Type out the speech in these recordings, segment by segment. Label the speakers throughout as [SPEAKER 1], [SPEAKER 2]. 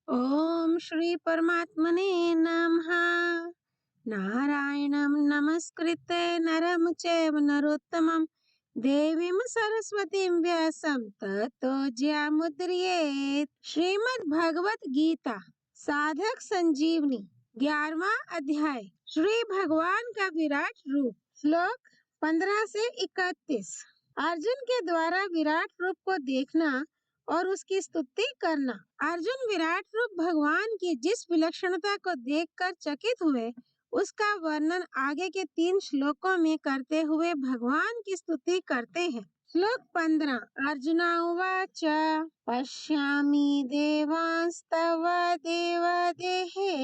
[SPEAKER 1] ओम श्री परमात्मने नमः। नारायणं नमस्कृत्य नरं चैव नरोत्तमं देवीं सरस्वतीं व्यासं ततो जयमुदीरयेत्। श्रीमद् भगवत गीता साधक संजीवनी 11वां अध्याय। श्री भगवान का विराट रूप। श्लोक 15 से 31। अर्जुन के द्वारा विराट रूप को देखना और उसकी स्तुति करना। अर्जुन विराट रूप भगवान की जिस विलक्षणता को देखकर चकित हुए, उसका वर्णन आगे के 3 श्लोकों में करते हुए भगवान की स्तुति करते हैं। श्लोक 15। अर्जुना उवाच पश्यामि देवांस्तव देवदेहे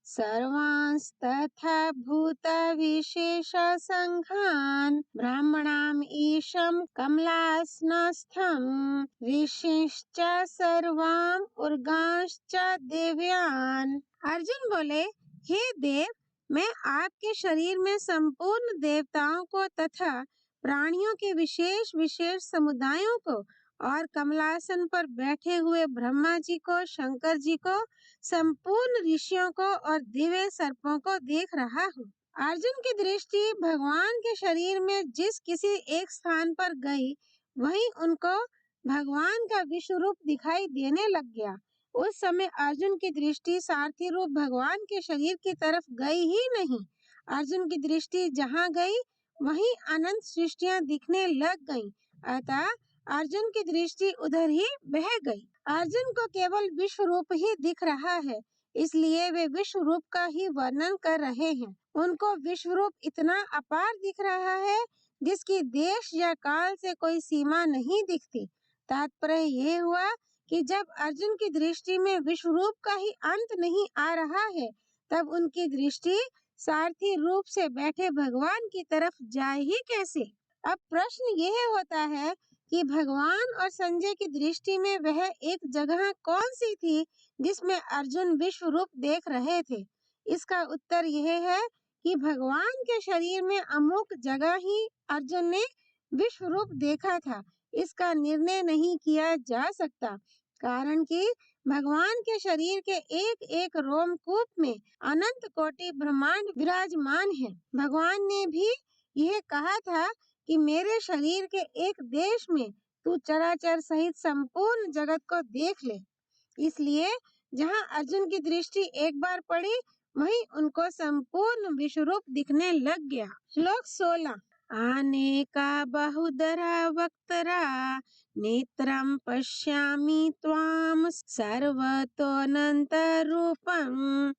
[SPEAKER 1] सर्वांस्तथा भूतविशेषसङ्घान् ब्राह्मणाम् ईशं कमलासनस्थं ऋषिश्च सर्वान् उर्गांश्च देव्यान्। अर्जुन बोले, हे देव, मैं आपके शरीर में संपूर्ण देवताओं को तथा प्राणियों के विशेष विशेष समुदायों को और कमलासन पर बैठे हुए ब्रह्मा जी को, शंकर जी को, संपूर्ण ऋषियों को और दिव्य सर्पों को देख रहा हूँ। अर्जुन की दृष्टि भगवान के शरीर में जिस किसी एक स्थान पर गई, वहीं उनको भगवान का विश्व रूप दिखाई देने लग गया। उस समय अर्जुन की दृष्टि सारथी रूप भगवान के शरीर की तरफ गई ही नहीं। अर्जुन की दृष्टि जहाँ गई, वहीं अनंत सृष्टियां दिखने लग गईं। अतः अर्जुन की दृष्टि उधर ही बह गई। अर्जुन को केवल विश्व रूप ही दिख रहा है, इसलिए वे विश्व रूप का ही वर्णन कर रहे हैं। उनको विश्व रूप इतना अपार दिख रहा है, जिसकी देश या काल से कोई सीमा नहीं दिखती। तात्पर्य यह हुआ कि जब अर्जुन की दृष्टि में विश्व रूप का ही अंत नहीं आ रहा है, तब उनकी दृष्टि सारथी रूप से बैठे भगवान की तरफ जाए ही कैसे। अब प्रश्न यह होता है कि भगवान और संजय की दृष्टि में वह एक जगह कौन सी थी जिसमें अर्जुन विश्व रूप देख रहे थे। इसका उत्तर यह है कि भगवान के शरीर में अमुक जगह ही अर्जुन ने विश्व रूप देखा था। इसका निर्णय नहीं किया जा सकता, कारण कि भगवान के शरीर के एक एक रोमकूप में अनंत कोटि ब्रह्मांड विराजमान है। भगवान ने भी यह कहा था कि मेरे शरीर के एक देश में तू चराचर सहित संपूर्ण जगत को देख ले। इसलिए जहाँ अर्जुन की दृष्टि एक बार पड़ी, वहीं उनको संपूर्ण विश्व रूप दिखने लग गया। श्लोक 16। अनेका बहुधरा वक्तरा नेत्रं पश्यामि त्वां सर्वतोऽनन्तरूपं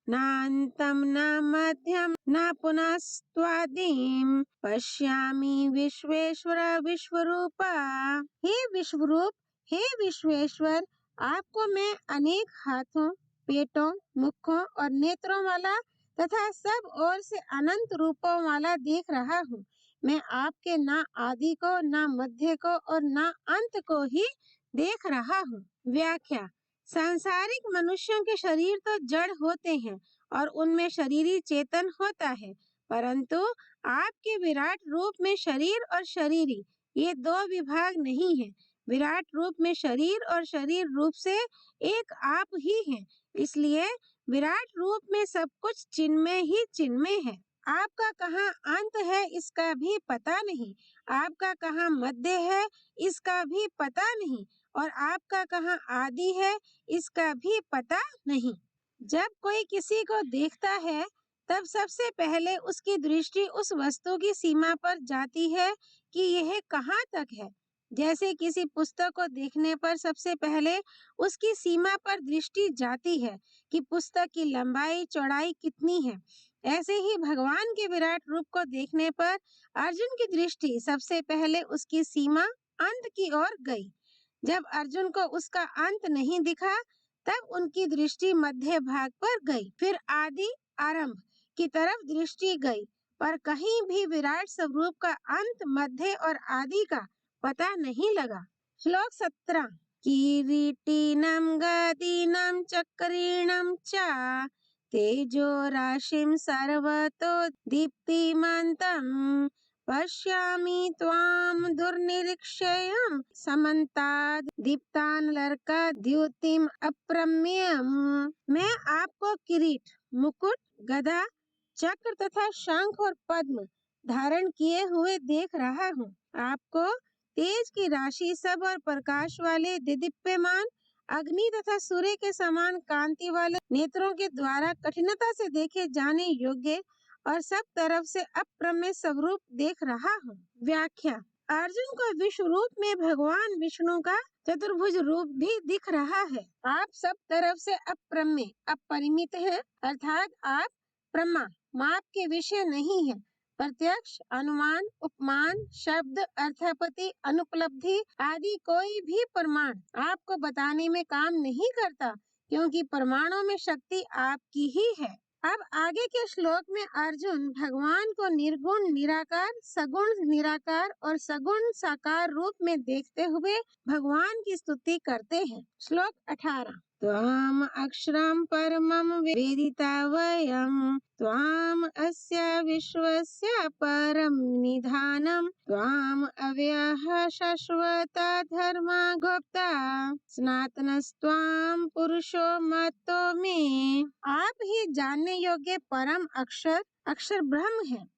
[SPEAKER 1] नान्तं न मध्यं न पुनस्त्वादिं पश्यामि विश्वेश्वर विश्वरूप। हे विश्वरूप, हे विश्वेश्वर, आपको मैं अनेक हाथों, पेटों, मुखों और नेत्रों वाला तथा सब ओर से अनंत रूपों वाला देख रहा हूँ। मैं आपके ना आदि को, ना मध्य को और ना अंत को ही देख रहा हूँ। व्याख्या। सांसारिक मनुष्यों के शरीर तो जड़ होते हैं और उनमें शरीरी चेतन होता है, परंतु आपके विराट रूप में शरीर और शरीरी ये 2 विभाग नहीं है। विराट रूप में शरीर और शरीर रूप से एक आप ही हैं। इसलिए विराट रूप में सब कुछ चिन्मय ही चिन्मय है। आपका कहाँ अंत है इसका भी पता नहीं, आपका कहाँ मध्य है इसका भी पता नहीं, और आपका कहाँ आदि है इसका भी पता नहीं। जब कोई किसी को देखता है, तब सबसे पहले उसकी दृष्टि उस वस्तु की सीमा पर जाती है कि यह कहाँ तक है। जैसे किसी पुस्तक को देखने पर सबसे पहले उसकी सीमा पर दृष्टि जाती है कि पुस्तक की लंबाई चौड़ाई कितनी है। ऐसे ही भगवान के विराट रूप को देखने पर अर्जुन की दृष्टि सबसे पहले उसकी सीमा अंत की ओर गई। जब अर्जुन को उसका अंत नहीं दिखा, तब उनकी दृष्टि मध्य भाग पर गई, फिर आदि आरंभ की तरफ दृष्टि गई, पर कहीं भी विराट स्वरूप का अंत, मध्य और आदि का पता नहीं लगा। श्लोक 17। किरीटिनं गदिनं चक्रिणं च तेजो राशिं सर्वतो दीप्तिमन्तं पश्यामि त्वां दुर्निरीक्ष्यम् समन्ताद् दीप्तानलर्कद्युतिम् अप्रमेयम्। मैं आपको किरीट, मुकुट, गदा, चक्र तथा शंख और पद्म धारण किए हुए देख रहा हूँ। आपको तेज की राशि सब और प्रकाश वाले दिदीप्यमान अग्नि तथा सूर्य के समान कांति वाले नेत्रों के द्वारा कठिनता से देखे जाने योग्य और सब तरफ से अप्रमेय स्वरूप देख रहा हूँ। व्याख्या। अर्जुन को विश्व रूप में भगवान विष्णु का चतुर्भुज रूप भी दिख रहा है। आप सब तरफ से अप्रमेय, अपरिमित है, अर्थात आप प्रमा, माप के विषय नहीं है। प्रत्यक्ष, अनुमान, उपमान, शब्द, अर्थापत्ति, अनुपलब्धि आदि कोई भी प्रमाण आपको बताने में काम नहीं करता, क्योंकि प्रमाणों में शक्ति आपकी ही है। अब आगे के श्लोक में अर्जुन भगवान को निर्गुण निराकार, सगुण निराकार और सगुण साकार रूप में देखते हुए भगवान की स्तुति करते हैं। श्लोक 18। त्वाम अक्षरम परमं वेदिता वयम् त्वाम अस्या विश्वस्य परम निधानम् त्वाम अव्ययः शाश्वता धर्मा गुप्ता सनातनस्त्वाम पुरुषो मतो मे। आप ही जानने योग्य परम अक्षर ब्रह्म है।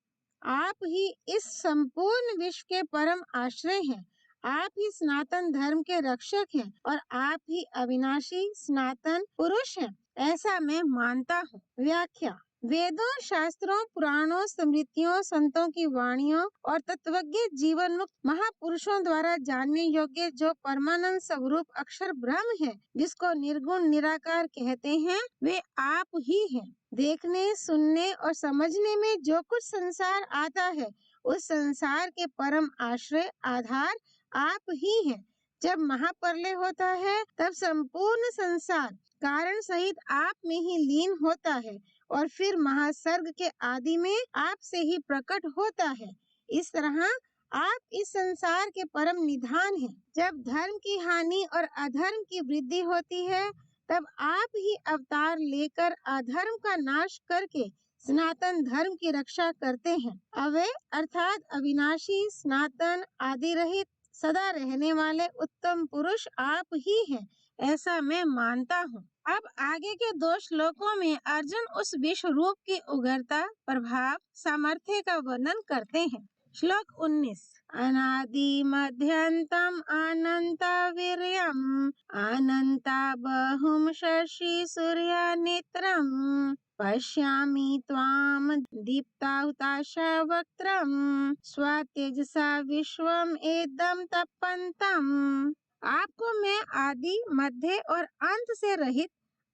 [SPEAKER 1] आप ही इस संपूर्ण विश्व के परम आश्रय हैं। आप ही सनातन धर्म के रक्षक हैं और आप ही अविनाशी सनातन पुरुष हैं, ऐसा मैं मानता हूँ। व्याख्या। वेदों, शास्त्रों, पुराणों, स्मृतियों, संतों की वाणियों और तत्वज्ञ जीवन मुक्त महापुरुषों द्वारा जानने योग्य जो परमानंद स्वरूप अक्षर ब्रह्म है, जिसको निर्गुण निराकार कहते हैं, वे आप ही हैं। देखने, सुनने और समझने में जो कुछ संसार आता है, उस संसार के परम आश्रय आधार आप ही हैं। जब महाप्रलय होता है, तब संपूर्ण संसार कारण सहित आप में ही लीन होता है और फिर महासर्ग के आदि में आप से ही प्रकट होता है। इस तरह आप इस संसार के परम निधान हैं। जब धर्म की हानि और अधर्म की वृद्धि होती है, तब आप ही अवतार लेकर अधर्म का नाश करके सनातन धर्म की रक्षा करते हैं। अव्यय अर्थात अविनाशी, सनातन, आदि रहित, सदा रहने वाले उत्तम पुरुष आप ही हैं, ऐसा मैं मानता हूँ। अब आगे के 2 श्लोकों में अर्जुन उस विश्व रूप की उग्रता, प्रभाव, सामर्थ्य का वर्णन करते हैं। श्लोक 19। अनादि मध्यंतम अनंता वीर्यम् अनंता बहुम शशि सूर्य नेत्रम् पश्यामि त्वाम दीप्ताहुताशा वक्त्रम् स्वतेजसा विश्वम् एदं तपन्तम्। आपको मैं आदि, मध्य और अंत से रहित,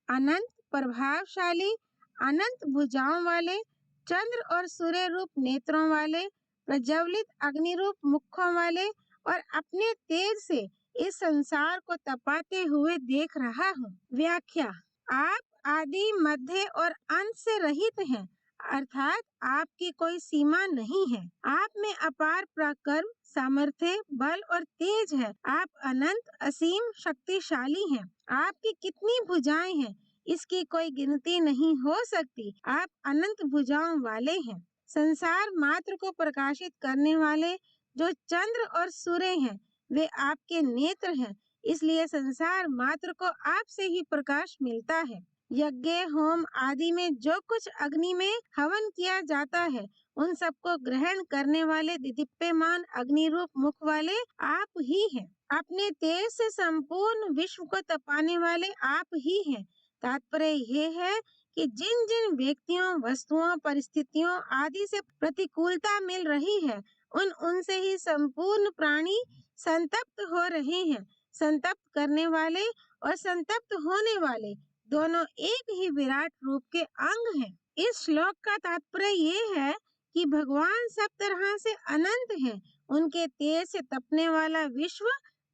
[SPEAKER 1] अनंत, प्रभावशाली, अनंत भुजाओं वाले, चंद्र और सूर्य रूप नेत्रों वाले, प्रज्वलित अग्नि रूप मुखों वाले और अपने तेज से इस संसार को तपाते हुए देख रहा हूँ। व्याख्या। आप आदि, मध्य और अंत से रहित हैं, अर्थात आपकी कोई सीमा नहीं है। आप में अपार पराक्रम, सामर्थ्य, बल और तेज है। आप अनंत, असीम, शक्तिशाली हैं। आपकी कितनी भुजाएं हैं, इसकी कोई गिनती नहीं हो सकती। आप अनंत भुजाओं वाले हैं। संसार मात्र को प्रकाशित करने वाले जो चंद्र और सूर्य हैं, वे आपके नेत्र हैं। इसलिए संसार मात्र को आपसे ही प्रकाश मिलता है। यज्ञ, होम आदि में जो कुछ अग्नि में हवन किया जाता है, उन सबको ग्रहण करने वाले दिदीप्यमान अग्नि रूप मुख वाले आप ही हैं। अपने तेज से संपूर्ण विश्व को तपाने वाले आप ही हैं। तात्पर्य ये है कि जिन जिन व्यक्तियों, वस्तुओं, परिस्थितियों आदि से प्रतिकूलता मिल रही है, उनसे ही संपूर्ण प्राणी संतप्त हो रहे हैं। संतप्त करने वाले और संतप्त होने वाले दोनों एक ही विराट रूप के अंग हैं। इस श्लोक का तात्पर्य ये है कि भगवान सब तरह से अनंत हैं। उनके तेज से तपने वाला विश्व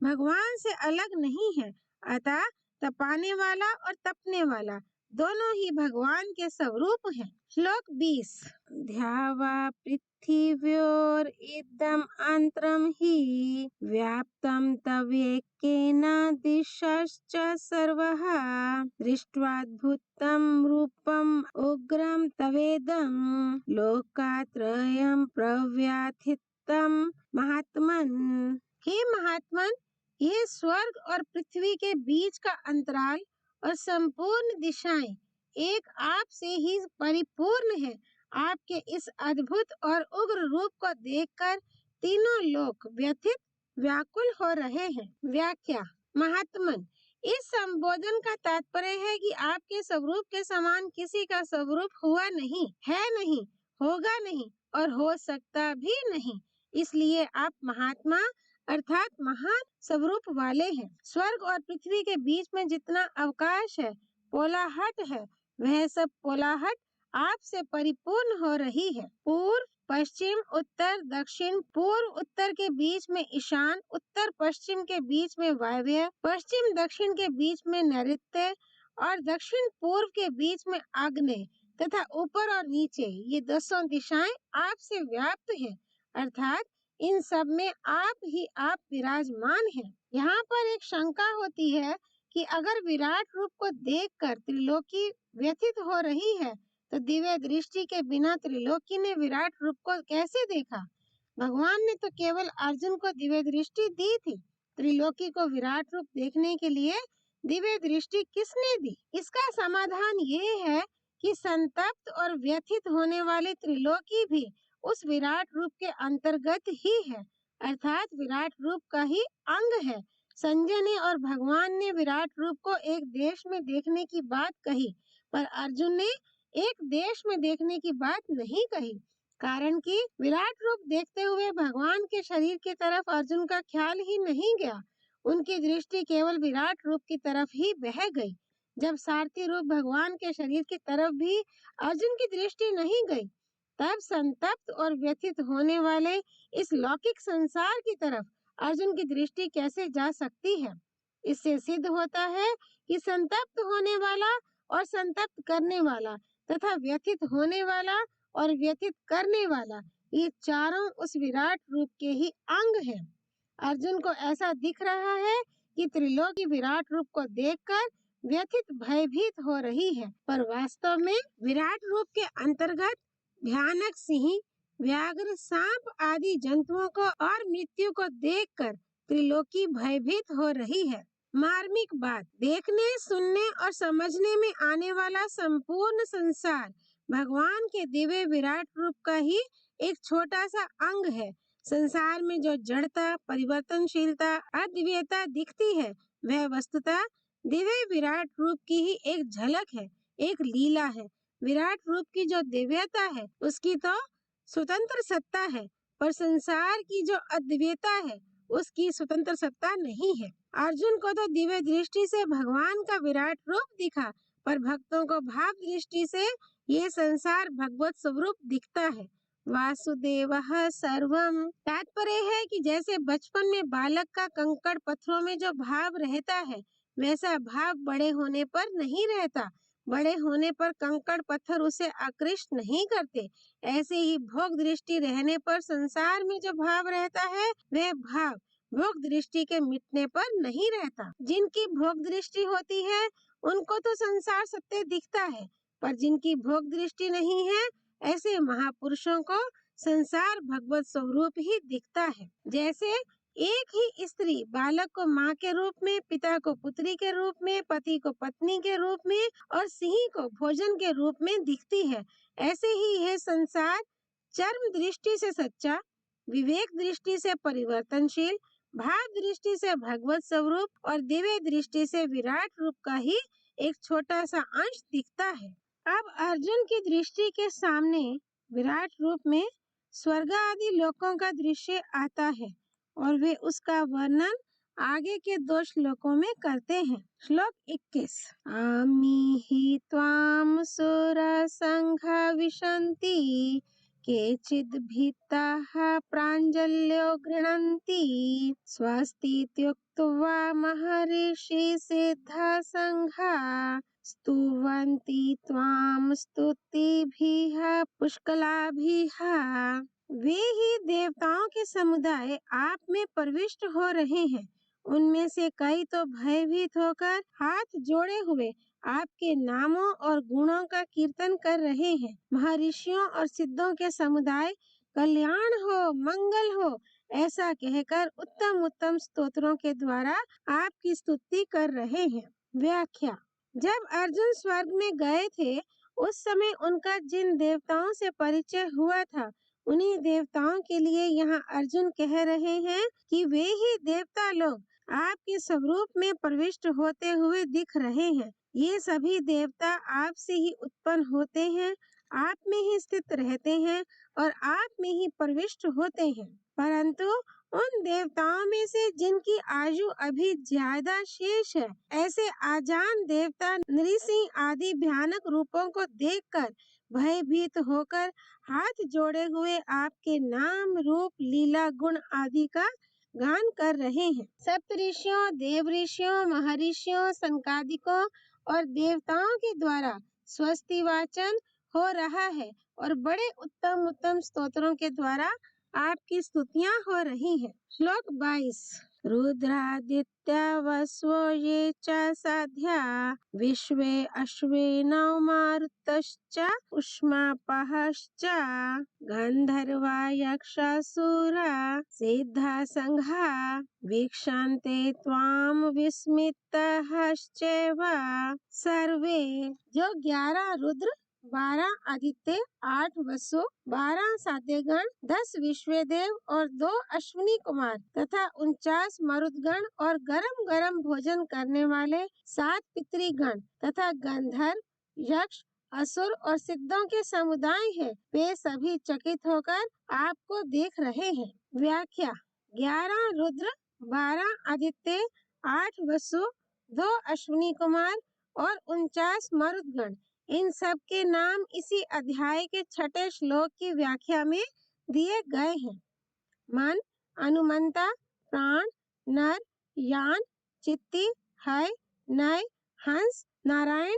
[SPEAKER 1] भगवान से अलग नहीं है। अतः तपाने वाला और तपने वाला दोनों ही भगवान के स्वरूप हैं। श्लोक 20। ध्यावा पृथिव्योर इदम अंतरम ही व्याप्तम तवेकेन दिशश्च सर्वः दृष्ट्वाद्भुतं रूपम उग्रम तवेदम लोकात्रयं प्रव्याथित उत्तम महात्मन। हे महात्मन, ये स्वर्ग और पृथ्वी के बीच का अंतराल और संपूर्ण दिशाएं एक आप से ही परिपूर्ण है। आपके इस अद्भुत और उग्र रूप को देखकर तीनों लोग व्यथित व्याकुल हो रहे हैं। व्याख्या। महात्मन, इस संबोधन का तात्पर्य है कि आपके स्वरूप के समान किसी का स्वरूप हुआ नहीं, है नहीं, होगा नहीं और हो सकता भी नहीं, इसलिए आप महात्मा अर्थात महान स्वरूप वाले हैं। स्वर्ग और पृथ्वी के बीच में जितना अवकाश है, पोलाहट है, वह सब पोलाहट आपसे परिपूर्ण हो रही है। पूर्व पश्चिम उत्तर दक्षिण, पूर्व उत्तर के बीच में ईशान, उत्तर पश्चिम के बीच में वायव्य, पश्चिम दक्षिण के बीच में नैऋत्य और दक्षिण पूर्व के बीच में आग्नेय तथा ऊपर और नीचे ये 10 दिशाएं आपसे व्याप्त हैं, अर्थात इन सब में आप ही आप विराजमान हैं। यहाँ पर एक शंका होती है कि अगर विराट रूप को देखकर त्रिलोकी व्यथित हो रही है तो दिव्य दृष्टि के बिना त्रिलोकी ने विराट रूप को कैसे देखा? भगवान ने तो केवल अर्जुन को दिव्य दृष्टि दी थी। त्रिलोकी को विराट रूप देखने के लिए दिव्य दृष्टि किसने दी? इसका समाधान ये है कि संतप्त और व्यथित होने वाले त्रिलोकी भी उस विराट रूप के अंतर्गत ही है, अर्थात विराट रूप का ही अंग है। संजय ने और भगवान ने विराट रूप को एक देश में देखने की बात कही, पर अर्जुन ने एक देश में देखने की बात नहीं कही, कारण कि विराट रूप देखते हुए भगवान के शरीर की तरफ अर्जुन का ख्याल ही नहीं गया। उनकी दृष्टि केवल विराट रूप की तरफ ही बह गई। जब सारथी रूप भगवान के शरीर की तरफ भी अर्जुन की दृष्टि नहीं गई, तब संतप्त और व्यथित होने वाले इस लौकिक संसार की तरफ अर्जुन की दृष्टि कैसे जा सकती है? इससे सिद्ध होता है कि संतप्त होने वाला और संतप्त करने वाला तथा व्यथित होने वाला और व्यथित करने वाला, ये चारों उस विराट रूप के ही अंग हैं। अर्जुन को ऐसा दिख रहा है कि त्रिलोकी विराट रूप को देखकर व्यथित भयभीत हो रही है, पर वास्तव में विराट रूप के अंतर्गत भयानक सिंह, व्याघ्र, सांप आदि जंतुओं को और मृत्यु को देखकर त्रिलोकी भयभीत हो रही है। मार्मिक बात, देखने सुनने और समझने में आने वाला संपूर्ण संसार भगवान के दिव्य विराट रूप का ही एक छोटा सा अंग है। संसार में जो जड़ता, परिवर्तनशीलता, अद्वितीयता दिखती है, वह वस्तुतः दिव्य विराट रूप की ही एक झलक है, एक लीला है। विराट रूप की जो दिव्यता है, उसकी तो स्वतंत्र सत्ता है, पर संसार की जो अद्वितीयता है, उसकी स्वतंत्र सत्ता नहीं है। अर्जुन को तो दिव्य दृष्टि से भगवान का विराट रूप दिखा, पर भक्तों को भाव दृष्टि से ये संसार भगवत स्वरूप दिखता है। वासुदेवः सर्वम, तात्पर्य है कि जैसे बचपन में बालक का कंकड़ पत्थरों में जो भाव रहता है, वैसा भाव बड़े होने पर नहीं रहता। बड़े होने पर कंकड़ पत्थर उसे आकृष्ट नहीं करते। ऐसे ही भोग दृष्टि रहने पर संसार में जो भाव रहता है, वह भाव भोग दृष्टि के मिटने पर नहीं रहता। जिनकी भोग दृष्टि होती है, उनको तो संसार सत्य दिखता है, पर जिनकी भोग दृष्टि नहीं है, ऐसे महापुरुषों को संसार भगवत स्वरूप ही दिखता है। जैसे एक ही स्त्री बालक को माँ के रूप में, पिता को पुत्री के रूप में, पति को पत्नी के रूप में और सिंह को भोजन के रूप में दिखती है, ऐसे ही है संसार चर्म दृष्टि से सच्चा, विवेक दृष्टि से परिवर्तनशील, भाव दृष्टि से भगवत स्वरूप और दिव्य दृष्टि से विराट रूप का ही एक छोटा सा अंश दिखता है। अब अर्जुन की दृष्टि के सामने विराट रूप में स्वर्ग आदि लोकों का दृश्य आता है और वे उसका वर्णन आगे के 2 श्लोकों में करते हैं। श्लोक 21। आमि हि त्वाम सुर संघा विशन्ति केचिद् भीताः प्राञ्जल्यो गृह्णन्ति स्वस्तीत्युक्त्वा महर्षि सिद्धा संघा स्तुवन्ति त्वां स्तुतिभिः पुष्कलाभिः। वे ही देवताओं के समुदाय आप में प्रविष्ट हो रहे हैं। उनमें से कई तो भयभीत होकर हाथ जोड़े हुए आपके नामों और गुणों का कीर्तन कर रहे हैं। महर्षियों और सिद्धों के समुदाय कल्याण हो, मंगल हो, ऐसा कहकर उत्तम उत्तम स्तोत्रों के द्वारा आपकी स्तुति कर रहे हैं। व्याख्या। जब अर्जुन स्वर्ग में गए थे, उस समय उनका जिन देवताओं से परिचय हुआ था, उन्हीं देवताओं के लिए यहाँ अर्जुन कह रहे हैं कि वे ही देवता लोग आपके स्वरूप में प्रविष्ट होते हुए दिख रहे हैं। ये सभी देवता आपसे ही उत्पन्न होते हैं, आप में ही स्थित रहते हैं और आप में ही प्रविष्ट होते हैं। परंतु उन देवताओं में से जिनकी आयु अभी ज्यादा शेष है, ऐसे आजान देवता नृसिंह आदि भयानक रूपों को देखकर भयभीत होकर हाथ जोड़े हुए आपके नाम, रूप, लीला, गुण आदि का गान कर रहे हैं। सप्तऋषियों, देव ऋषियों, महर्षियों, संकादिकों और देवताओं के द्वारा स्वस्ति वाचन हो रहा है और बड़े उत्तम उत्तम स्तोत्रों के द्वारा आपकी स्तुतियां हो रही हैं। श्लोक 22। रुद्रादित्य वस्वो ये च साध्या विश्वे अश्वे नौ मारुतश्च उष्मापहश्च गंधर्वा यक्षासुरा सिद्धा संघा वीक्षन्ते त्वां विस्मितश्चैव सर्वे। जो 11 रुद्र, 12 आदित्य, 8 वसु, 12 साध्यगण, 10 विश्वदेव और 2 अश्विनी कुमार तथा 49 मरुदगण और गरम गरम भोजन करने वाले 7 पितृगण तथा गंधर्व, यक्ष, असुर और सिद्धों के समुदाय हैं, वे सभी चकित होकर आपको देख रहे हैं। व्याख्या। 11 रुद्र, 12 आदित्य, 8 वसु, 2 अश्विनी कुमार और 49 मरुदगण, इन सब के नाम इसी अध्याय के 6ठे श्लोक की व्याख्या में दिए गए हैं। मन, अनुमंता, प्राण, नर, यान, चित्ती, हय, नय, हंस, नारायण,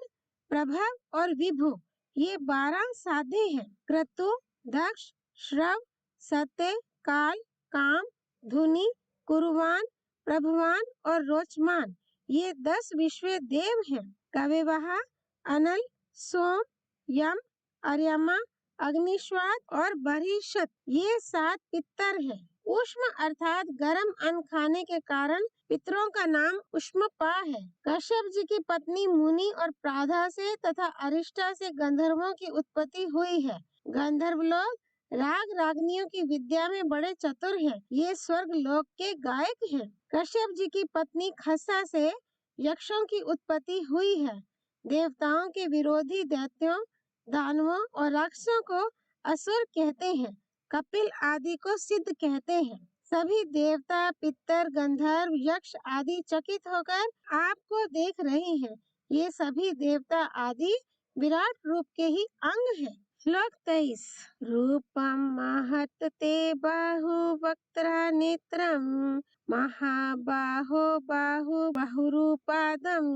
[SPEAKER 1] प्रभव और विभु, ये 12 साधे हैं। क्रतु, दक्ष, श्रव, सत्य, काल, काम, धुनि, कुरुवान, प्रभुवान और रोचमान, ये 10 विश्व देव हैं। कविवाहा, अनल, सोम, यम, अर्यमा, अग्निश्वात और बरिशत, ये 7 पितर हैं। उष्म अर्थात गर्म अन्न खाने के कारण पितरों का नाम उष्मपा है। कश्यप जी की पत्नी मुनि और प्राधा से तथा अरिष्टा से गंधर्वों की उत्पत्ति हुई है। गंधर्व लोग राग रागनियों की विद्या में बड़े चतुर हैं। ये स्वर्ग लोक के गायक हैं। कश्यप जी की पत्नी खस्सा से यक्षों की उत्पत्ति हुई है। देवताओं के विरोधी दैत्यों, दानवों और राक्षसों को असुर कहते हैं। कपिल आदि को सिद्ध कहते हैं। सभी देवता, पितर, गंधर्व, यक्ष आदि चकित होकर आपको देख रहे हैं। ये सभी देवता आदि विराट रूप के ही अंग हैं। श्लोक 23। रूपम महत ते बाहुवक्त्र नेत्रम महाबाहो बाहु बहुरूपादम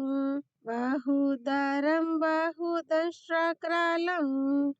[SPEAKER 1] बाहुदरम बाहुदंष्ट्राकृलं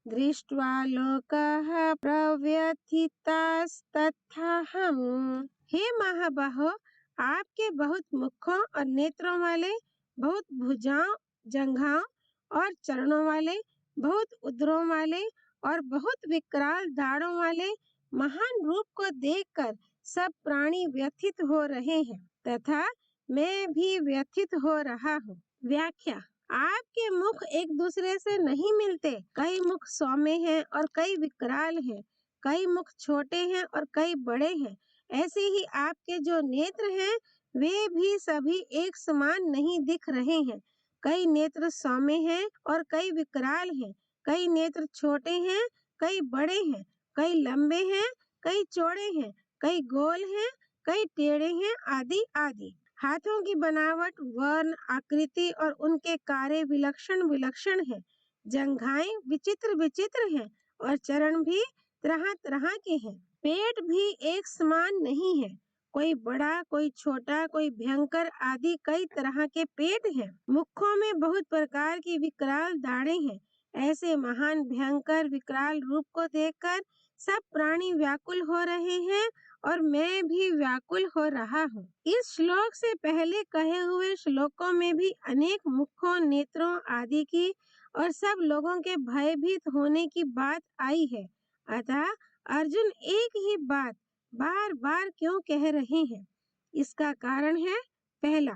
[SPEAKER 1] दृष्ट्वा लोकः प्रव्यथितास्तथाहम्। हे महाबाहो, आपके बहुत मुखों और नेत्रों वाले, बहुत भुजाओं, जंघाओं और चरणों वाले, बहुत उदरों वाले और बहुत विकराल दाढ़ों वाले महान रूप को देखकर सब प्राणी व्यथित हो रहे हैं तथा मैं भी व्यथित हो रहा हूँ। व्याख्या। आपके मुख एक दूसरे से नहीं मिलते। कई मुख सौम्य हैं और कई विकराल हैं। कई मुख छोटे हैं और कई बड़े हैं। ऐसे ही आपके जो नेत्र हैं वे भी सभी एक समान नहीं दिख रहे हैं। कई नेत्र सौम्य हैं और कई विकराल हैं। कई नेत्र छोटे हैं, कई बड़े हैं, कई लंबे हैं, कई चौड़े हैं, कई गोल हैं, कई टेढ़े हैं, आदि आदि। हाथों की बनावट, वर्ण, आकृति और उनके कार्य विलक्षण विलक्षण है। जंघाएं विचित्र विचित्र हैं और चरण भी तरह तरह के हैं। पेट भी एक समान नहीं है। कोई बड़ा, कोई छोटा, कोई भयंकर आदि कई तरह के पेट हैं। मुखों में बहुत प्रकार की विकराल दाढ़ें हैं। ऐसे महान भयंकर विकराल रूप को देखकर सब प्राणी व्याकुल हो रहे हैं और मैं भी व्याकुल हो रहा हूँ। इस श्लोक से पहले कहे हुए श्लोकों में भी अनेक मुखों, नेत्रों आदि की और सब लोगों के भयभीत होने की बात आई है। अतः अर्जुन एक ही बात बार बार क्यों कह रहे हैं? इसका कारण है, पहला,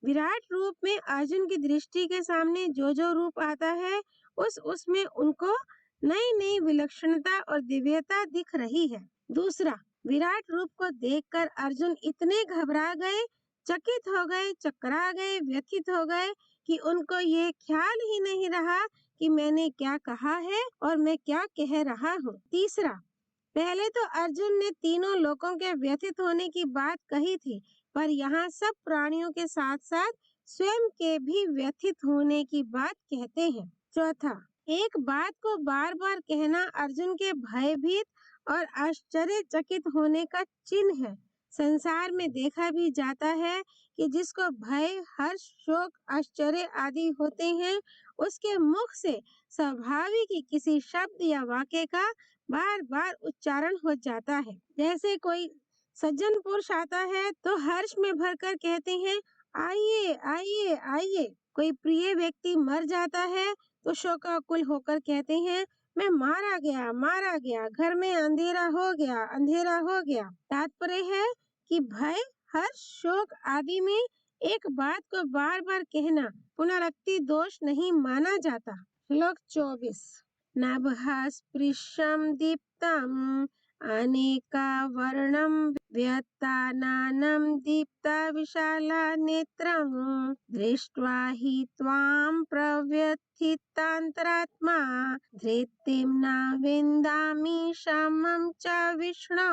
[SPEAKER 1] विराट रूप में अर्जुन की दृष्टि के सामने जो जो रूप आता है उसमें उनको नई नई विलक्षणता और दिव्यता दिख रही है। दूसरा, विराट रूप को देखकर अर्जुन इतने घबरा गए, चकित हो गए, चकरा गए, व्यथित हो गए कि उनको ये ख्याल ही नहीं रहा कि मैंने क्या कहा है और मैं क्या कह रहा हूँ। तीसरा, पहले तो अर्जुन ने तीनों लोकों के व्यथित होने की बात कही थी, पर यहाँ सब प्राणियों के साथ साथ स्वयं के भी व्यथित होने की बात कहते हैं। चौथा, एक बात को बार बार कहना अर्जुन के भयभीत और आश्चर्यचकित होने का चिन्ह है। संसार में देखा भी जाता है कि जिसको भय, हर्ष, शोक, आश्चर्य आदि होते हैं, उसके मुख से स्वाभाविक ही किसी शब्द या वाक्य का बार बार उच्चारण हो जाता है। जैसे कोई सज्जन पुरुष आता है तो हर्ष में भरकर कहते हैं, आइए आइए आइए। कोई प्रिय व्यक्ति मर जाता है तो शोकाकुल होकर कहते हैं, मैं मारा गया, घर में अंधेरा हो गया। तात्पर्य है कि भय, हर्ष, शोक आदि में एक बात को बार बार कहना पुनरुक्ति दोष नहीं माना जाता। श्लोक 24। नभः स्पृशं दीप्तम् अनेकावर्णं व्यतानानं दीप्ता विशाला नेत्रं दृष्ट्वा हि त्वां प्रव्यथितान्तरात्मा धृतिं न विन्दामि क्षमं च विष्णु।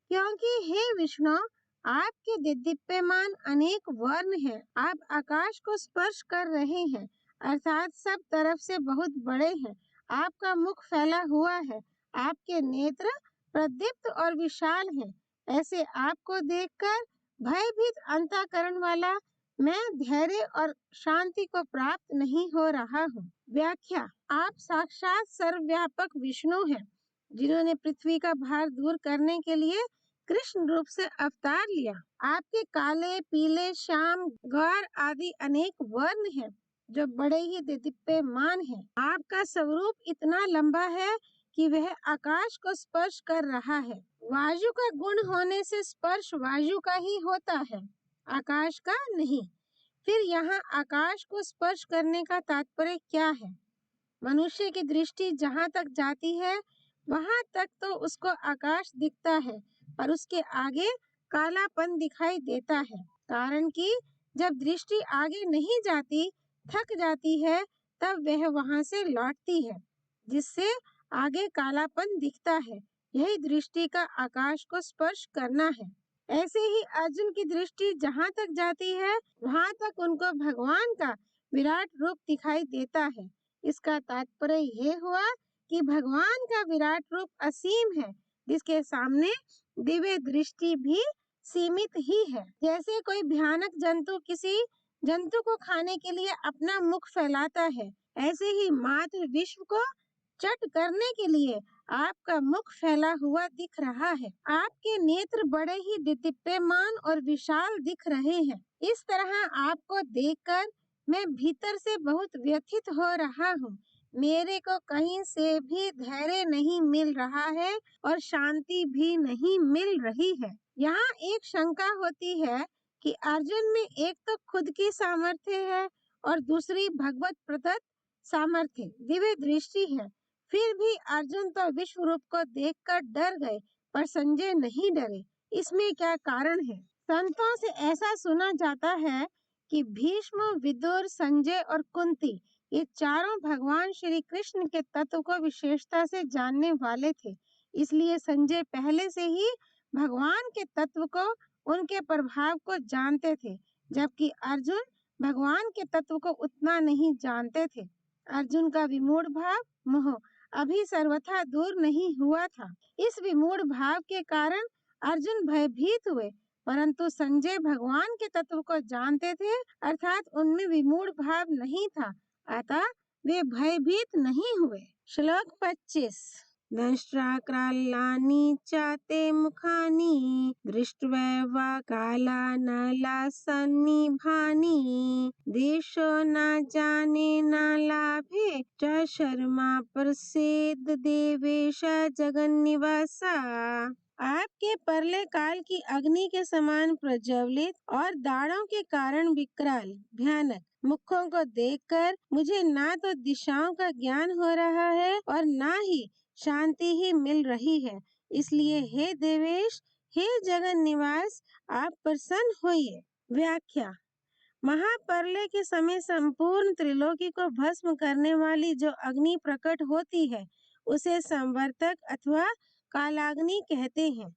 [SPEAKER 1] क्योंकि हे विष्णु, आपके दिव्यमान अनेक वर्ण हैं। आप आकाश को स्पर्श कर रहे हैं, अर्थात सब तरफ से बहुत बड़े हैं। आपका मुख फैला हुआ है, आपके नेत्र प्रदीप्त और विशाल हैं। ऐसे आपको देखकर भयभीत अंतःकरण वाला मैं धैर्य और शांति को प्राप्त नहीं हो रहा हूँ। व्याख्या, आप साक्षात सर्वव्यापक विष्णु हैं, जिन्होंने पृथ्वी का भार दूर करने के लिए कृष्ण रूप से अवतार लिया। आपके काले, पीले, श्याम, गौर आदि अनेक वर्ण हैं, जो बड़े ही दिव्यमान हैं। आपका स्वरूप इतना लंबा है कि वह आकाश को स्पर्श कर रहा है। वायु का गुण होने से स्पर्श वायु का ही होता है, आकाश का नहीं। फिर यहाँ आकाश को स्पर्श करने का तात्पर्य क्या है? मनुष्य की दृष्टि जहाँ तक जाती है वहां तक तो उसको आकाश दिखता है, पर उसके आगे कालापन दिखाई देता है। कारण कि जब दृष्टि आगे नहीं जाती, थक जाती है, तब वह वहां से लौटती है, जिससे आगे कालापन दिखता है। यही दृष्टि का आकाश को स्पर्श करना है। ऐसे ही अर्जुन की दृष्टि जहाँ तक जाती है वहां तक उनको भगवान का विराट रूप दिखाई देता है। इसका तात्पर्य ये हुआ कि भगवान का विराट रूप असीम है, जिसके सामने दिव्य दृष्टि भी सीमित ही है। जैसे कोई भयानक जंतु किसी जंतु को खाने के लिए अपना मुख फैलाता है, ऐसे ही मात्र विश्व को चट करने के लिए आपका मुख फैला हुआ दिख रहा है। आपके नेत्र बड़े ही दिव्यमान और विशाल दिख रहे हैं। इस तरह आपको देखकर मैं भीतर से बहुत व्यथित हो रहा हूँ। मेरे को कहीं से भी धैर्य नहीं मिल रहा है और शांति भी नहीं मिल रही है। यहाँ एक शंका होती है कि अर्जुन में एक तो खुद की सामर्थ्य है और दूसरी भगवत प्रदत्त सामर्थ्य, दिव्य दृष्टि है। फिर भी अर्जुन तो विश्व रूप को देखकर डर गए, पर संजय नहीं डरे। इसमें क्या कारण है? संतों से ऐसा सुना जाता है कि भीष्म, विदुर, संजय और कुंती ये चारों भगवान श्री कृष्ण के तत्व को विशेषता से जानने वाले थे। इसलिए संजय पहले से ही भगवान के तत्व को, उनके प्रभाव को जानते थे, जबकि अर्जुन भगवान के तत्व को उतना नहीं जानते थे। अर्जुन का विमूढ़ भाव, मोह अभी सर्वथा दूर नहीं हुआ था। इस विमूढ़ भाव के कारण अर्जुन भयभीत हुए, परंतु संजय भगवान के तत्व को जानते थे, अर्थात उनमें विमूढ़ भाव नहीं था, अतः वे भयभीत नहीं हुए। श्लोक 25। दंष्ट्राक्रालानि च ते मुखानि दृष्ट्वैव कालानलासन्निभानि देशो न जाने न लाभे च शर्मा प्रसीद देवेश जगन्निवास। आपके परले काल की अग्नि के समान प्रज्वलित और दाढ़ों के कारण विकराल भयानक मुखों को देखकर मुझे ना तो दिशाओं का ज्ञान हो रहा है और ना ही शांति ही मिल रही है। इसलिए हे देवेश, हे जगन निवास, आप प्रसन्न होइए। व्याख्या। महाप्रलय के समय संपूर्ण त्रिलोकी को भस्म करने वाली जो अग्नि प्रकट होती है उसे संवर्तक अथवा कालाग्नि कहते हैं।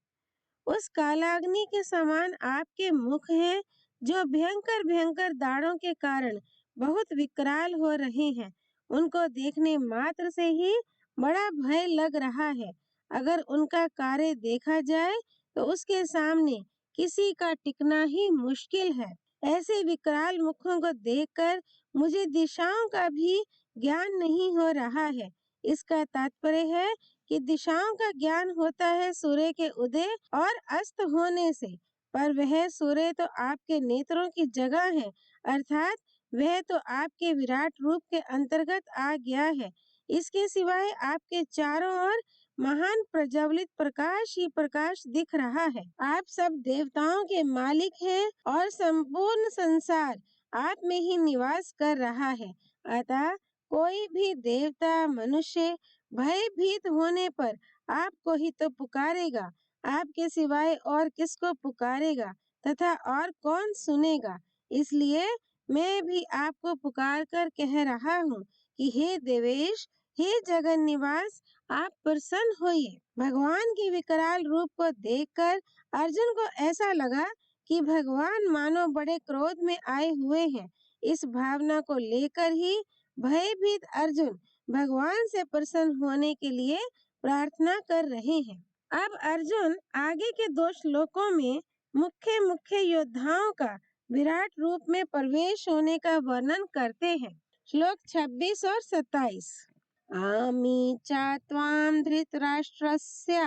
[SPEAKER 1] उस कालाग्नि के समान आपके मुख हैं जो भयंकर भयंकर दाढ़ों के कारण बहुत विकराल हो रहे हैं। उनको देखने मात्र से ही बड़ा भय लग रहा है। अगर उनका कार्य देखा जाए तो उसके सामने किसी का टिकना ही मुश्किल है। ऐसे विकराल मुखों को देखकर मुझे दिशाओं का भी ज्ञान नहीं हो रहा है। इसका तात्पर्य है कि दिशाओं का ज्ञान होता है सूर्य के उदय और अस्त होने से, पर वह सूर्य तो आपके नेत्रों की जगह है, अर्थात वह तो आपके विराट रूप के अंतर्गत आ गया है। इसके सिवाय आपके चारों ओर महान प्रज्वलित प्रकाश ही प्रकाश दिख रहा है। आप सब देवताओं के मालिक हैं और संपूर्ण संसार आप में ही निवास कर रहा है। अतः कोई भी देवता मनुष्य भयभीत होने पर आपको ही तो पुकारेगा, आपके सिवाय और किसको पुकारेगा तथा और कौन सुनेगा। इसलिए मैं भी आपको पुकार कर कह रहा हूँ कि हे देवेश, हे जगन निवास, आप प्रसन्न होइए। भगवान के विकराल रूप को देखकर अर्जुन को ऐसा लगा कि भगवान मानो बड़े क्रोध में आए हुए हैं। इस भावना को लेकर ही भयभीत अर्जुन भगवान से प्रसन्न होने के लिए प्रार्थना कर रहे हैं। अब अर्जुन आगे के 2 श्लोकों में मुख्य मुख्य योद्धाओं का विराट रूप में प्रवेश होने का वर्णन करते हैं। श्लोक 26 और 27। आमि च त्वां धृतराष्ट्रस्य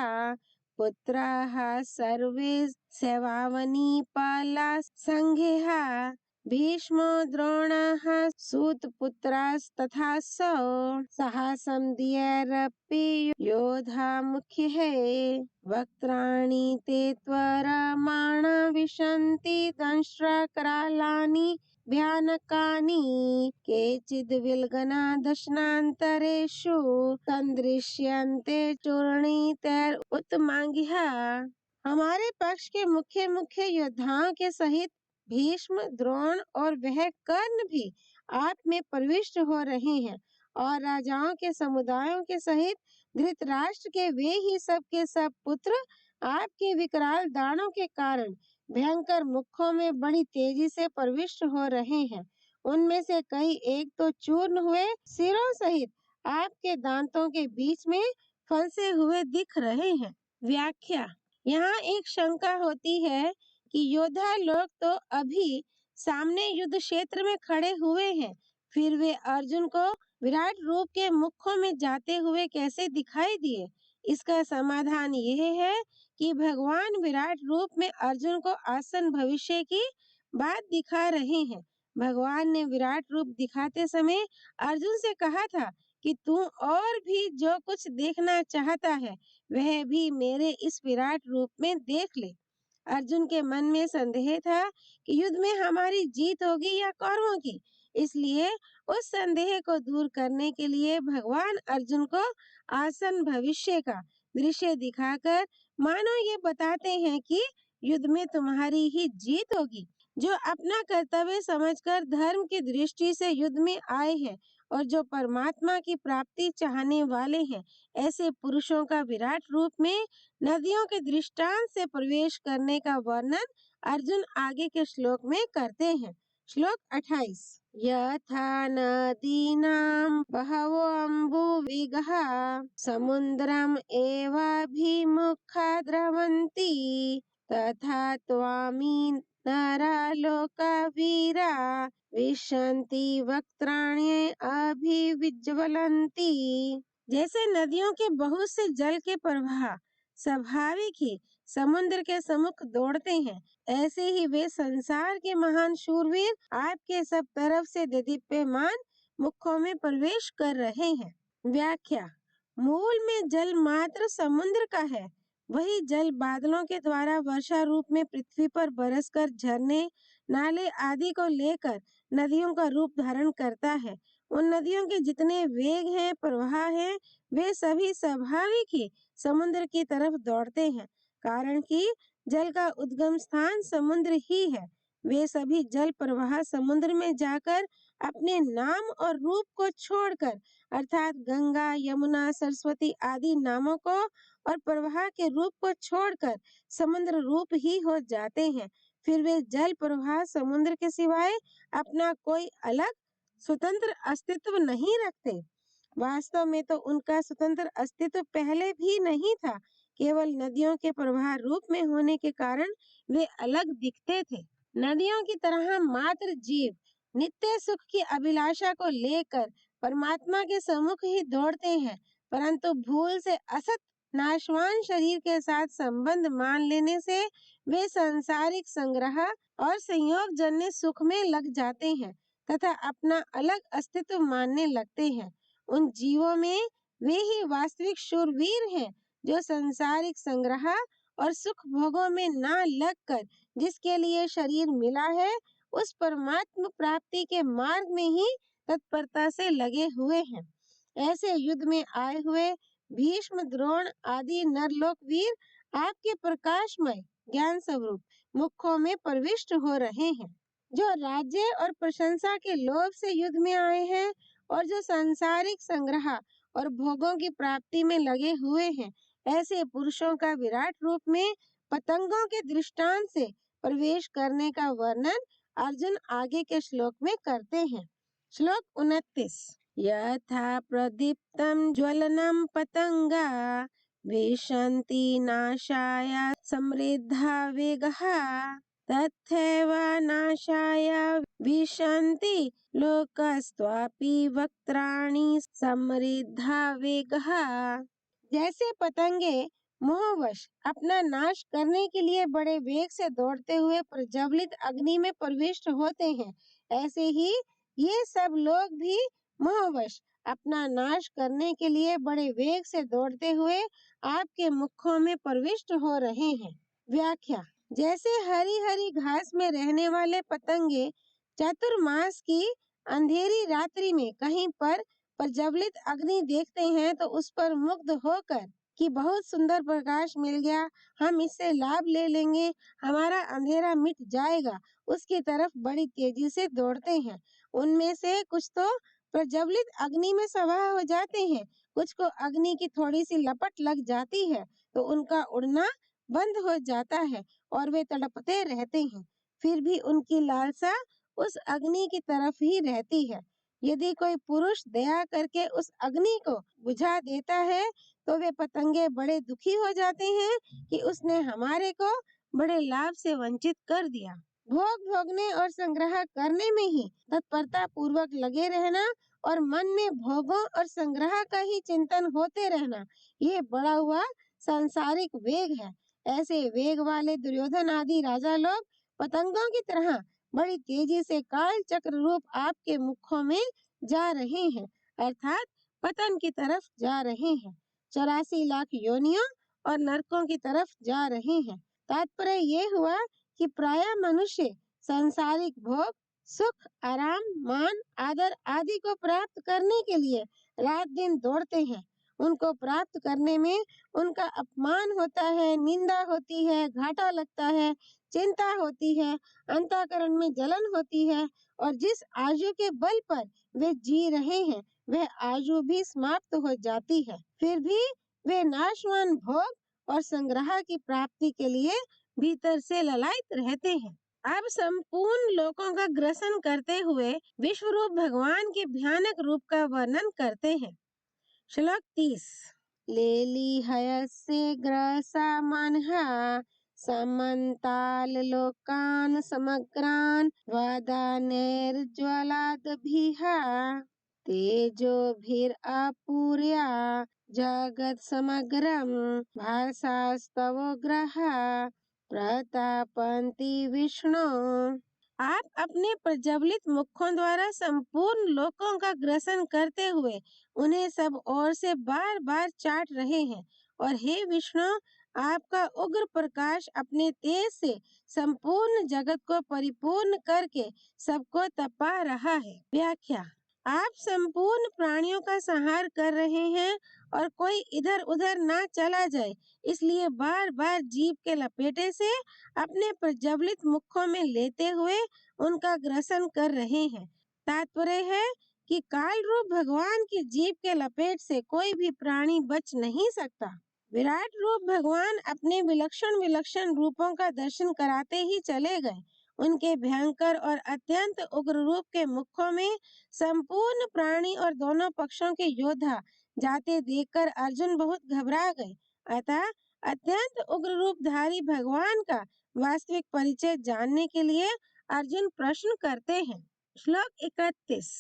[SPEAKER 1] पुत्राः सर्वे सैवावनीपाला संघेः भीष्मो द्रोणः सूतपुत्रास्तथा साहसं दियरपि योधा मुख्यः वक्त्राणि ते त्वरमाण विशन्ति दंष्ट्राकरालानि भयानकानि केचिद् विलग्ना दशनान्तरेषु सन्दृश्यन्ते चूर्णितैरुत्तमाङ्गिः। हमारे पक्ष के मुख्य मुख्य योद्धाओं के सहित भीष्म, द्रोण और वह कर्ण भी आप में प्रविष्ट हो रहे हैं और राजाओं के समुदायों के सहित धृतराष्ट्र के वे ही सब के सब पुत्र आपके विकराल दाढ़ों के कारण भयंकर मुखों में बड़ी तेजी से प्रविष्ट हो रहे हैं। उनमें से कई एक तो चूर्ण हुए सिरों सहित आपके दांतों के बीच में फंसे हुए दिख रहे हैं। व्याख्या। यहाँ एक शंका होती है कि योद्धा लोग तो अभी सामने युद्ध क्षेत्र में खड़े हुए हैं, फिर वे अर्जुन को विराट रूप के मुखों में जाते हुए कैसे दिखाई दिए। इसका समाधान यह है कि भगवान विराट रूप में अर्जुन को आसन भविष्य की बात दिखा रहे हैं। भगवान ने विराट रूप दिखाते समय अर्जुन से कहा था कि तू और भी जो कुछ देखना चाहता है वह भी मेरे इस विराट रूप में देख ले। अर्जुन के मन में संदेह था कि युद्ध में हमारी जीत होगी या कौरवों की। इसलिए उस संदेह को दूर करने के लिए भगवान अर्जुन को आसन भविष्य का दृश्य दिखाकर मानो ये बताते हैं कि युद्ध में तुम्हारी ही जीत होगी। जो अपना कर्तव्य समझकर धर्म की दृष्टि से युद्ध में आए हैं और जो परमात्मा की प्राप्ति चाहने वाले हैं, ऐसे पुरुषों का विराट रूप में नदियों के दृष्टांत से प्रवेश करने का वर्णन अर्जुन आगे के श्लोक में करते हैं। श्लोक 28। यथा नदीनां बहवोऽम्बुवेगः समुद्रम् एवाभिमुखा द्रवन्ति तथा त्वामि नरालोकवीरा विशन्ति वक्त्राण्यभिविज्वलन्ति जैसे नदियों के बहुत से जल के प्रवाह स्वाभाविक ही समुद्र के सम्मुख दौड़ते हैं, ऐसे ही वे संसार के महान शूरवीर आपके सब तरफ से दीप्यमान मुखों में प्रवेश कर रहे हैं। व्याख्या। मूल में जल मात्र समुद्र का है। वही जल बादलों के द्वारा वर्षा रूप में पृथ्वी पर बरसकर झरने, नाले आदि को लेकर नदियों का रूप धारण करता है। उन नदियों के जितने वेग हैं, प्रवाह हैं, वे सभी स्वाभाविक ही समुद्र की तरफ दौड़ते हैं, कारण कि जल का उद्गम स्थान समुद्र ही है। वे सभी जल प्रवाह समुद्र में जाकर अपने नाम और रूप को छोड़कर, अर्थात गंगा, यमुना, सरस्वती आदि नामों को और प्रवाह के रूप को छोड़कर समुद्र रूप ही हो जाते हैं। फिर वे जल प्रवाह समुद्र के सिवाय अपना कोई अलग स्वतंत्र अस्तित्व नहीं रखते। वास्तव में तो उनका स्वतंत्र अस्तित्व पहले भी नहीं था, केवल नदियों के प्रवाह रूप में होने के कारण वे अलग दिखते थे। नदियों की तरह मात्र जीव नित्य सुख की अभिलाषा को लेकर परमात्मा के सम्मुख ही दौड़ते हैं, परंतु भूल से असत नाशवान शरीर के साथ संबंध मान लेने से वे सांसारिक संग्रह और संयोग जन्य सुख में लग जाते हैं तथा अपना अलग अस्तित्व मानने लगते हैं। उन जीवों में वे ही वास्तविक शूरवीर हैं, जो सांसारिक संग्रह और सुख भोगों में ना लगकर जिसके लिए शरीर मिला है, उस परमात्म प्राप्ति के मार्ग में ही तत्परता से लगे हुए हैं। ऐसे युद्ध में आए हुए भीष्म, द्रोण आदि नरलोक वीर आपके प्रकाशमय ज्ञान स्वरूप मुखों में प्रविष्ट हो रहे हैं। जो राज्य और प्रशंसा के लोभ से युद्ध में आए हैं और जो सांसारिक संग्रह और भोगों की प्राप्ति में लगे हुए हैं, ऐसे पुरुषों का विराट रूप में पतंगों के दृष्टांत से प्रवेश करने का वर्णन अर्जुन आगे के श्लोक में करते हैं। श्लोक 29। यथा प्रदीप्तं ज्वलनं पतंगा विशन्ति नाशाय समृद्धा वेगः तथैव नाशाय विशन्ति लोकस्त्वापि वक्त्राणि समृद्धा वेगः। जैसे पतंगे मोहवश अपना नाश करने के लिए बड़े वेग से दौड़ते हुए प्रज्वलित अग्नि में प्रविष्ट होते हैं, ऐसे ही ये सब लोग भी मोहवश अपना नाश करने के लिए बड़े वेग से दौड़ते हुए आपके मुखों में प्रविष्ट हो रहे हैं। व्याख्या। जैसे हरी हरी घास में रहने वाले पतंगे चतुर्मास की अंधेरी रात्रि में कहीं पर प्रज्वलित अग्नि देखते हैं तो उस पर मुग्ध होकर कि बहुत सुंदर प्रकाश मिल गया, हम इससे लाभ ले लेंगे, हमारा अंधेरा मिट जाएगा, उसकी तरफ बड़ी तेजी से दौड़ते हैं। उनमें से कुछ तो प्रज्वलित अग्नि में सवार हो जाते हैं, कुछ को अग्नि की थोड़ी सी लपट लग जाती है तो उनका उड़ना बंद हो जाता है और वे तड़पते रहते हैं। फिर भी उनकी लालसा उस अग्नि की तरफ ही रहती है। यदि कोई पुरुष दया करके उस अग्नि को बुझा देता है तो वे पतंगे बड़े दुखी हो जाते हैं कि उसने हमारे को बड़े लाभ से वंचित कर दिया। भोग भोगने और संग्रह करने में ही तत्परता पूर्वक लगे रहना और मन में भोगों और संग्रह का ही चिंतन होते रहना, ये बड़ा हुआ सांसारिक वेग है। ऐसे वेग वाले दुर्योधन आदि राजा लोग पतंगों की तरह बड़ी तेजी से काल चक्र रूप आपके मुखों में जा रहे हैं, अर्थात पतन की तरफ जा रहे हैं। 84 लाख योनियों और नरकों की तरफ जा रहे हैं। तात्पर्य ये हुआ कि प्रायः मनुष्य सांसारिक भोग, सुख, आराम, मान, आदर आदि को प्राप्त करने के लिए रात दिन दौड़ते हैं। उनको प्राप्त करने में उनका अपमान होता है, निंदा होती है, घाटा लगता है, चिंता होती है, अंतःकरण में जलन होती है और जिस आयु के बल पर वे जी रहे हैं वह आयु भी समाप्त हो जाती है। फिर भी वे नाशवान भोग और संग्रह की प्राप्ति के लिए भीतर से ललायत रहते हैं। अब संपूर्ण लोकों का ग्रसन करते हुए विश्व रूप भगवान के भयानक रूप का वर्णन करते हैं। श्लोक 30। लेलीहयस्य ग्रसा मानहा समन्ताल लोकान समग्रान वदानेर्ज्वलादभिः। तेजोभिरपूर्या जगत् समग्रं भासास्तव ग्रहा प्रतापन्ति विष्णु। आप अपने प्रज्वलित मुखों द्वारा संपूर्ण लोकों का ग्रसन करते हुए उन्हें सब ओर से बार बार चाट रहे हैं। और हे विष्णु, आपका उग्र प्रकाश अपने तेज से संपूर्ण जगत को परिपूर्ण करके सबको तपा रहा है। व्याख्या: आप संपूर्ण प्राणियों का संहार कर रहे हैं और कोई इधर उधर ना चला जाए, इसलिए बार बार जीभ के लपेटे से अपने प्रज्वलित मुखों में लेते हुए उनका ग्रसन कर रहे हैं। तात्पर्य है कि काल रूप भगवान की जीभ के लपेट से कोई भी प्राणी बच नहीं सकता। विराट रूप भगवान अपने विलक्षण विलक्षण रूपों का दर्शन कराते ही चले गए। उनके भयंकर और अत्यंत उग्र रूप के मुखों में संपूर्ण प्राणी और दोनों पक्षों के योद्धा जाते देखकर अर्जुन बहुत घबरा गए। अतः अत्यंत उग्र रूपधारी भगवान का वास्तविक परिचय जानने के लिए अर्जुन प्रश्न करते हैं। श्लोक 31।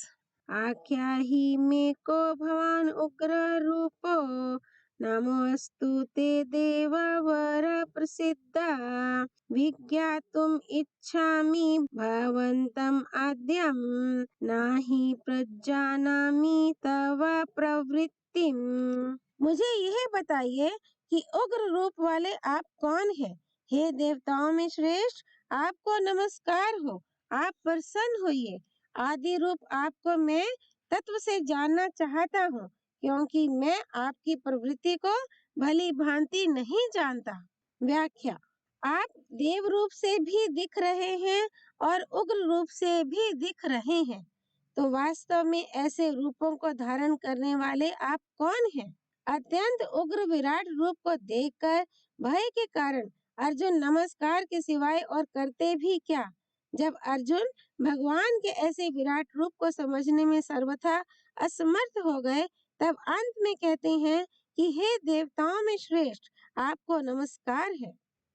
[SPEAKER 1] आख्याहि मे को भवान उग्र रूपो नमोऽस्तु ते देववर प्रसीदा विज्ञातुम् इच्छामि भवन्तम् आद्यं नहि प्रजानामि तव प्रवृत्तिम्। मुझे यह बताइए कि उग्र रूप वाले आप कौन हैं? हे देवताओं में श्रेष्ठ, आपको नमस्कार हो। आप प्रसन्न होइए। आदि रूप आपको मैं तत्व से जानना चाहता हूँ, क्योंकि मैं आपकी प्रवृत्ति को भली भांति नहीं जानता। व्याख्या: आप देव रूप से भी दिख रहे हैं और उग्र रूप से भी दिख रहे हैं, तो वास्तव में ऐसे रूपों को धारण करने वाले आप कौन हैं? अत्यंत उग्र विराट रूप को देखकर भय के कारण अर्जुन नमस्कार के सिवाय और करते भी क्या। जब अर्जुन भगवान के ऐसे विराट रूप को समझने में सर्वथा असमर्थ हो गए, तब अंत में कहते हैं कि हे देवताओं में श्रेष्ठ, आपको नमस्कार है।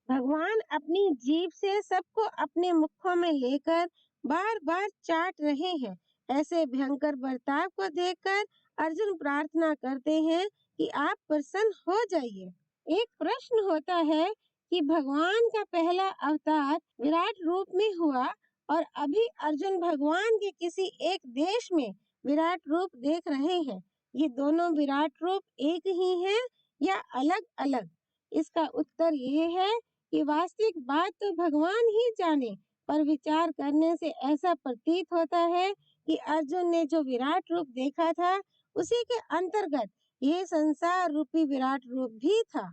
[SPEAKER 1] भगवान अपनी जीभ से सबको अपने मुखों में लेकर बार बार चाट रहे हैं। ऐसे भयंकर बर्ताव को देखकर अर्जुन प्रार्थना करते हैं कि आप प्रसन्न हो जाइए। एक प्रश्न होता है कि भगवान का पहला अवतार विराट रूप में हुआ और अभी अर्जुन भगवान के किसी एक देश में विराट रूप देख रहे हैं। ये दोनों विराट रूप एक ही हैं या अलग अलग? इसका उत्तर ये है कि वास्तविक बात तो भगवान ही जाने, पर विचार करने से ऐसा प्रतीत होता है कि अर्जुन ने जो विराट रूप देखा था, उसी के अंतर्गत ये संसार रूपी विराट रूप भी था।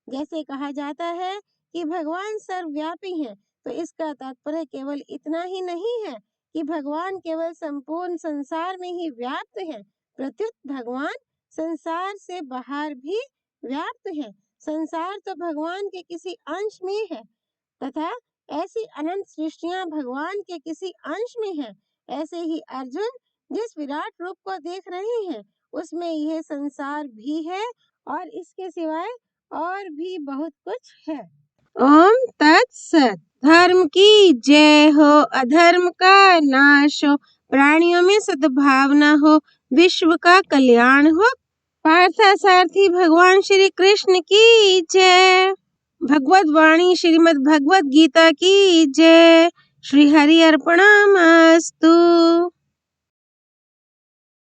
[SPEAKER 1] जैसे कहा जाता है कि भगवान सर्वव्यापी है, तो इसका तात्पर्य केवल इतना ही नहीं है कि भगवान केवल संपूर्ण संसार में ही व्याप्त है, प्रत्युत भगवान संसार से बाहर भी व्याप्त है। संसार तो भगवान के किसी अंश में है तथा ऐसी अनंत सृष्टियां भगवान के किसी अंश में है। ऐसे ही अर्जुन जिस विराट रूप को देख रहे हैं, उसमें यह संसार भी है और इसके सिवाय और भी बहुत कुछ है। ओम तत्सत। धर्म की जय हो, अधर्म का नाश हो, प्राणियों में सद्भावना हो, विश्व का कल्याण हो। पार्थसारथी भगवान श्री कृष्ण की जय। भगवद वाणी श्रीमद् भगवद गीता की जय। श्री हरि अर्पणमस्तु।